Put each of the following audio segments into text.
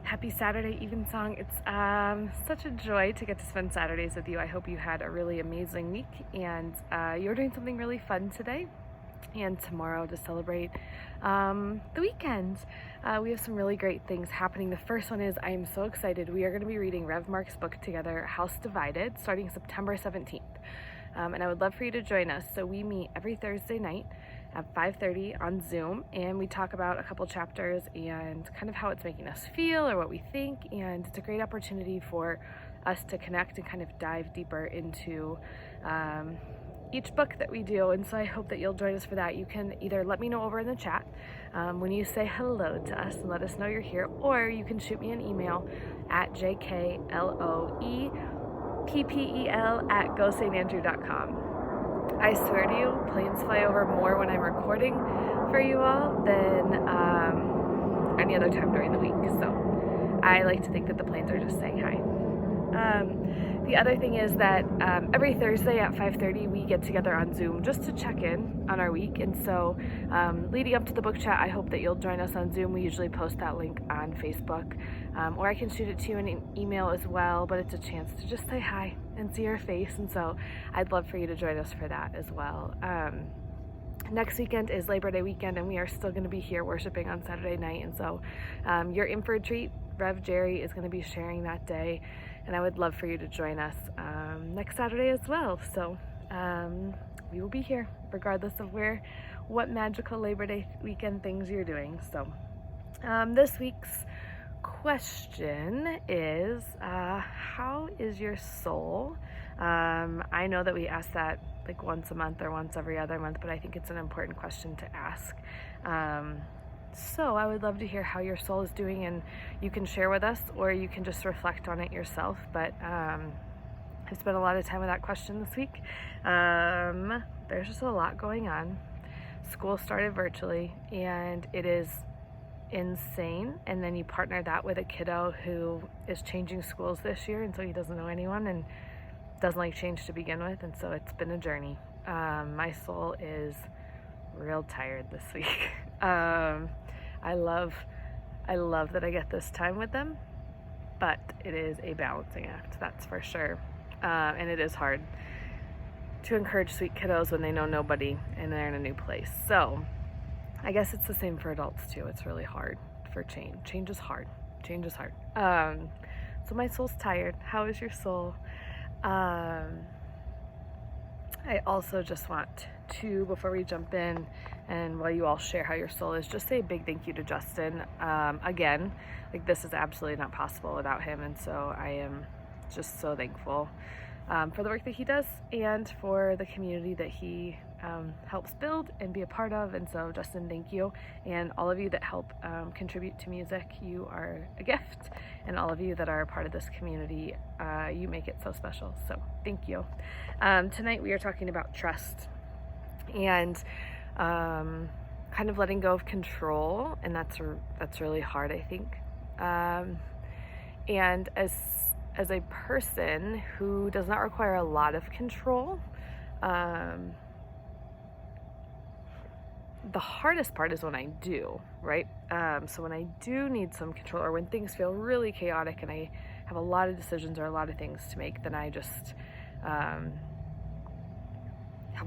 Happy Saturday, Evensong. It's such a joy to get to spend Saturdays with you. I hope you had a really amazing week and you're doing something really fun today and tomorrow to celebrate the weekend. We have some really great things happening. The first one is I am so excited. We are going to be reading Rev Mark's book together, House Divided, starting September 17th. And I would love for you to join us. So we meet every Thursday night at 5:30 on Zoom, and we talk about a couple chapters and kind of how it's making us feel or what we think, and it's a great opportunity for us to connect and kind of dive deeper into each book that we do. And so I hope that you'll join us for that. You can either let me know over in the chat when you say hello to us and let us know you're here, or you can shoot me an email at jkloeppel@gosaintandrew.com. I swear to you, planes fly over more when I'm recording for you all than any other time during the week. So I like to think that the planes are just saying hi. The other thing is that every Thursday at 5:30 we get together on Zoom just to check in on our week. And so leading up to the book chat, I hope that you'll join us on Zoom. We usually post that link on Facebook, or I can shoot it to you in an email as well, but it's a chance to just say hi and see your face. And so I'd love for you to join us for that as well. Next weekend is Labor Day weekend, and we are still going to be here worshiping on Saturday night. And so you're in for a treat. Rev Jerry is going to be sharing that day, and I would love for you to join us next Saturday as well. So we will be here regardless of what magical Labor Day weekend things you're doing. So this week's question is, how is your soul? I know that we ask that like once a month or once every other month, but I think it's an important question to ask. So I would love to hear how your soul is doing, and you can share with us, or you can just reflect on it yourself. But I've spent a lot of time with that question this week. There's just a lot going on. School started virtually, and it is insane. And then you partner that with a kiddo who is changing schools this year, and so he doesn't know anyone and doesn't like change to begin with. And so it's been a journey. My soul is real tired this week. I love that I get this time with them, but it is a balancing act, that's for sure. And it is hard to encourage sweet kiddos when they know nobody and they're in a new place. So I guess it's the same for adults too. It's really hard for change. Change is hard. So my soul's tired. How is your soul? I also just want to, before we jump in and while you all share how your soul is, just say a big thank you to Dustin. Again, like this is absolutely not possible without him, and so I am just so thankful for the work that he does and for the community that he helps build and be a part of. And so Dustin, thank you. And all of you that help contribute to music, you are a gift. And all of you that are a part of this community, you make it so special. So thank you. Tonight we are talking about trust and kind of letting go of control. And that's really hard, I think. And as a person who does not require a lot of control, the hardest part is when I do, right? So when I do need some control, or when things feel really chaotic and I have a lot of decisions or a lot of things to make, then I just have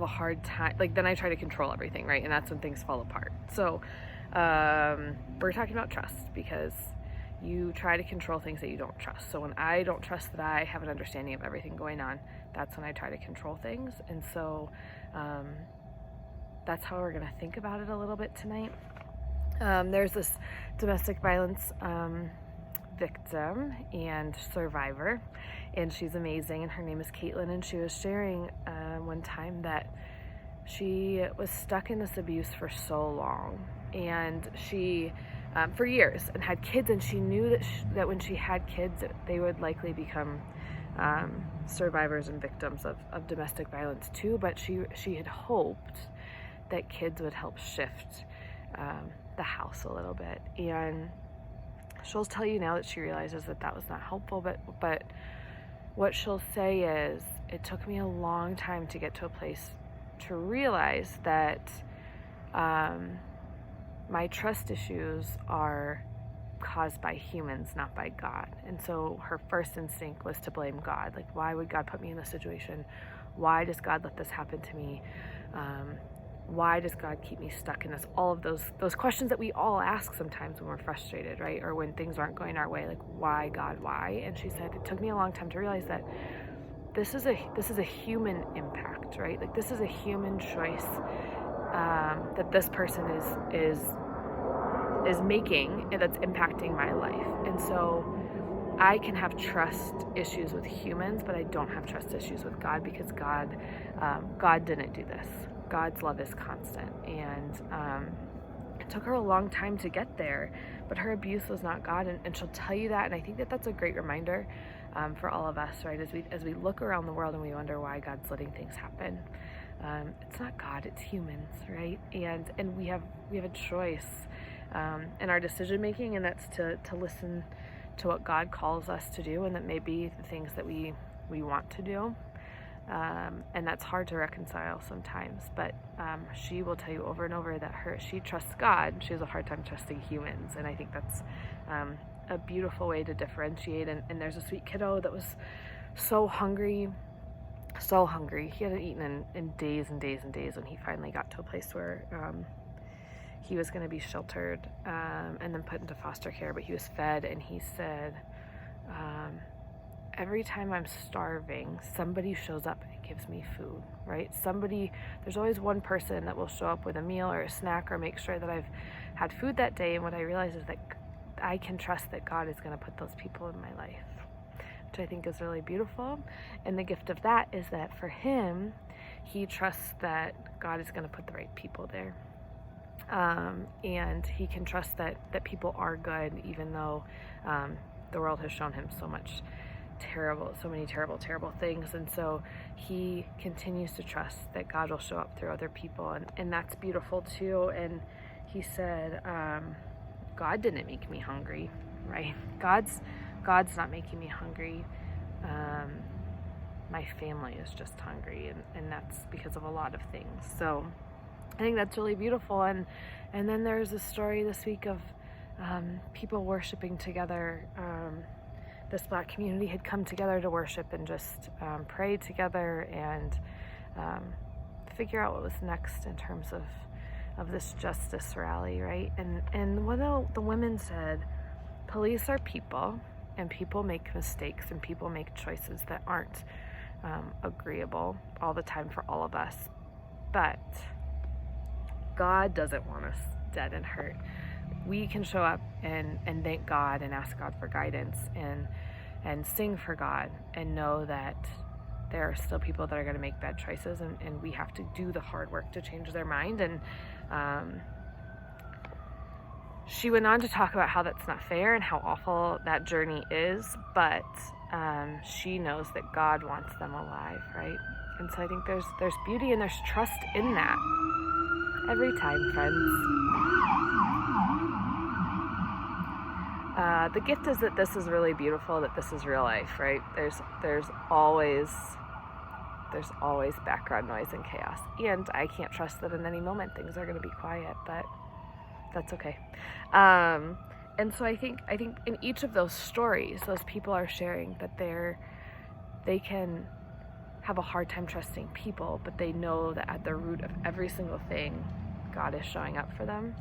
a hard time. Like then I try to control everything, right? And that's when things fall apart. So we're talking about trust, because you try to control things that you don't trust. So when I don't trust that I have an understanding of everything going on, that's when I try to control things. And so that's how we're going to think about it a little bit tonight. There's this domestic violence victim and survivor, and she's amazing, and her name is Caitlin, and she was sharing one time that she was stuck in this abuse for so long, and she for years, and had kids, and she knew that when she had kids they would likely become survivors and victims of domestic violence too, but she had hoped that kids would help shift the house a little bit. And she'll tell you now that she realizes that was not helpful, but what she'll say is, it took me a long time to get to a place to realize that my trust issues are caused by humans, not by God. And so her first instinct was to blame God. Like, why would God put me in this situation? Why does God let this happen to me? Why does God keep me stuck in this? All of those questions that we all ask sometimes when we're frustrated, right? Or when things aren't going our way, like, why, God, why? And she said, it took me a long time to realize that this is a human impact, right? Like, this is a human choice that this person is making, and that's impacting my life. And so I can have trust issues with humans, but I don't have trust issues with God, because God didn't do this. God's love is constant, and it took her a long time to get there, but her abuse was not God, and she'll tell you that. And I think that's a great reminder for all of us, right? As we look around the world and we wonder why God's letting things happen, it's not God, it's humans, right? And we have a choice in our decision making, and that's to listen to what God calls us to do, and that may be the things that we want to do. And that's hard to reconcile sometimes, but she will tell you over and over that she trusts God. She has a hard time trusting humans, and I think that's a beautiful way to differentiate. And there's a sweet kiddo that was so hungry. He hadn't eaten in days and days and days when he finally got to a place where he was going to be sheltered and then put into foster care, but he was fed, and he said, every time I'm starving, somebody shows up and gives me food, right? There's always one person that will show up with a meal or a snack or make sure that I've had food that day. And what I realize is that I can trust that God is going to put those people in my life, which I think is really beautiful. And the gift of that is that for him, he trusts that God is going to put the right people there. And he can trust that people are good, even though the world has shown him so many terrible things. And so he continues to trust that God will show up through other people, and that's beautiful too. And he said, God didn't make me hungry, right? God's not making me hungry. My family is just hungry, and that's because of a lot of things. So I think that's really beautiful. And then there's a story this week of people worshiping together. This Black community had come together to worship and just pray together and figure out what was next in terms of this justice rally, right? And what the women said, police are people, and people make mistakes, and people make choices that aren't agreeable all the time for all of us. But God doesn't want us dead and hurt. We can show up and thank God and ask God for guidance and sing for God and know that there are still people that are going to make bad choices, and we have to do the hard work to change their mind. And she went on to talk about how that's not fair and how awful that journey is, but she knows that God wants them alive, right? And so I think there's beauty and there's trust in that every time, friends. The gift is that this is really beautiful, that this is real life, right? There's always background noise and chaos, and I can't trust that in any moment things are going to be quiet, but that's okay. And so I think in each of those stories, those people are sharing that they can have a hard time trusting people, but they know that at the root of every single thing, God is showing up for them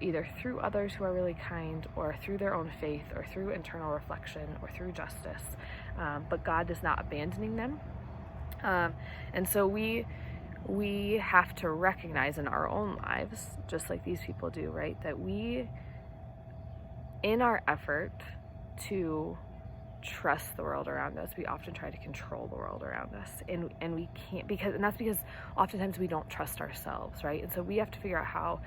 either through others who are really kind, or through their own faith, or through internal reflection, or through justice. But God is not abandoning them. And so we have to recognize in our own lives, just like these people do, right, that we, in our effort to trust the world around us, we often try to control the world around us, and we can't, and that's because oftentimes we don't trust ourselves, right? And so we have to figure out how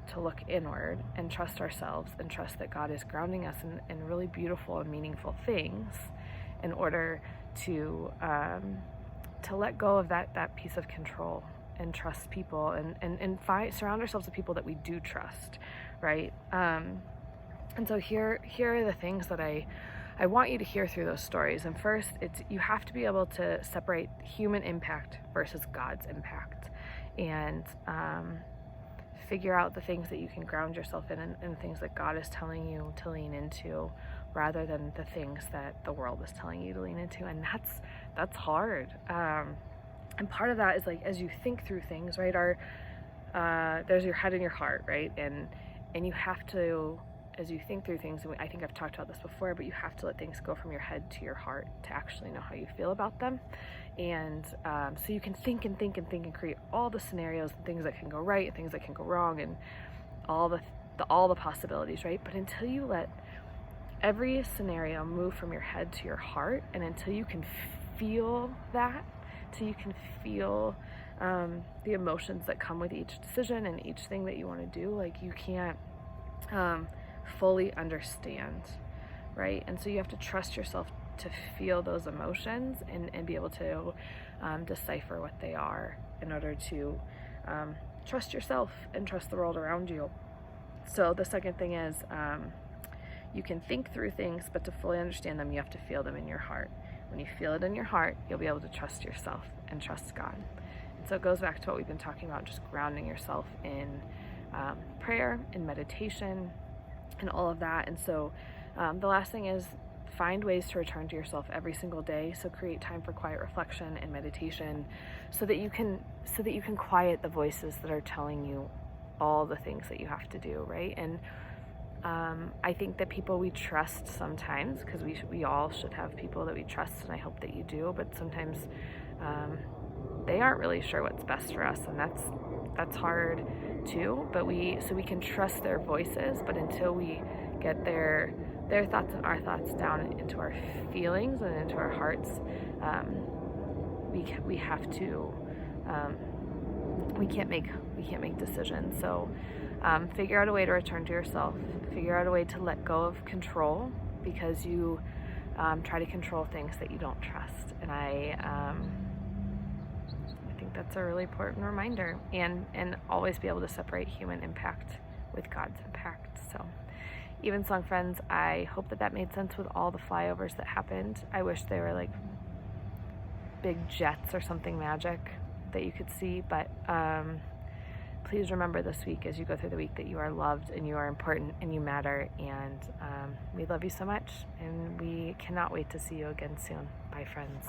to look inward and trust ourselves, and trust that God is grounding us in really beautiful and meaningful things, in order to let go of that piece of control and trust people, and surround ourselves with people that we do trust, right? And so here are the things that I want you to hear through those stories. And first, you have to be able to separate human impact versus God's impact, and figure out the things that you can ground yourself in, and things that God is telling you to lean into, rather than the things that the world is telling you to lean into. And that's hard. And part of that is, like, as you think through things, right, there's your head and your heart, right? And you have to, as you think through things, and I think I've talked about this before, but you have to let things go from your head to your heart to actually know how you feel about them. And so you can think and create all the scenarios and things that can go right and things that can go wrong, and all the possibilities, right? But until you let every scenario move from your head to your heart, and until you can feel that, till you can feel the emotions that come with each decision and each thing that you want to do, like, you can't fully understand, right? And so you have to trust yourself to feel those emotions and be able to decipher what they are, in order to trust yourself and trust the world around you. So the second thing is you can think through things, but to fully understand them, you have to feel them in your heart. When you feel it in your heart, you'll be able to trust yourself and trust God. And so it goes back to what we've been talking about, just grounding yourself in prayer and meditation and all of that. And so the last thing is find ways to return to yourself every single day. So create time for quiet reflection and meditation so that you can quiet the voices that are telling you all the things that you have to do, right? And I think that people we trust sometimes, because we all should have people that we trust, and I hope that you do, but sometimes they aren't really sure what's best for us, and that's hard too. But we can trust their voices, but until we get their thoughts and our thoughts down into our feelings and into our hearts, we have to we can't make decisions. So figure out a way to return to yourself. Figure out a way to let go of control, because you try to control things that you don't trust. And I think that's a really important reminder. And always be able to separate human impact with God's impact. So, Evensong friends, I hope that made sense with all the flyovers that happened. I wish they were like big jets or something magic that you could see, but please remember this week as you go through the week that you are loved and you are important and you matter, and we love you so much, and we cannot wait to see you again soon. Bye, friends.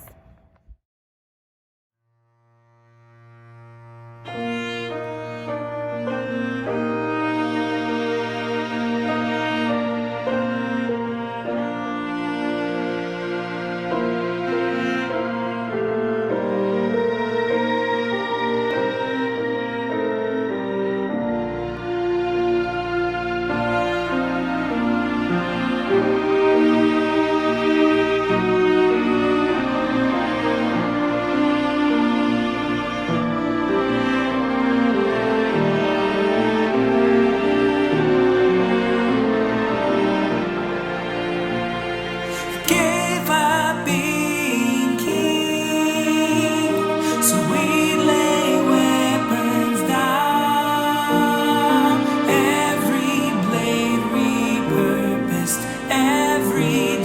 Every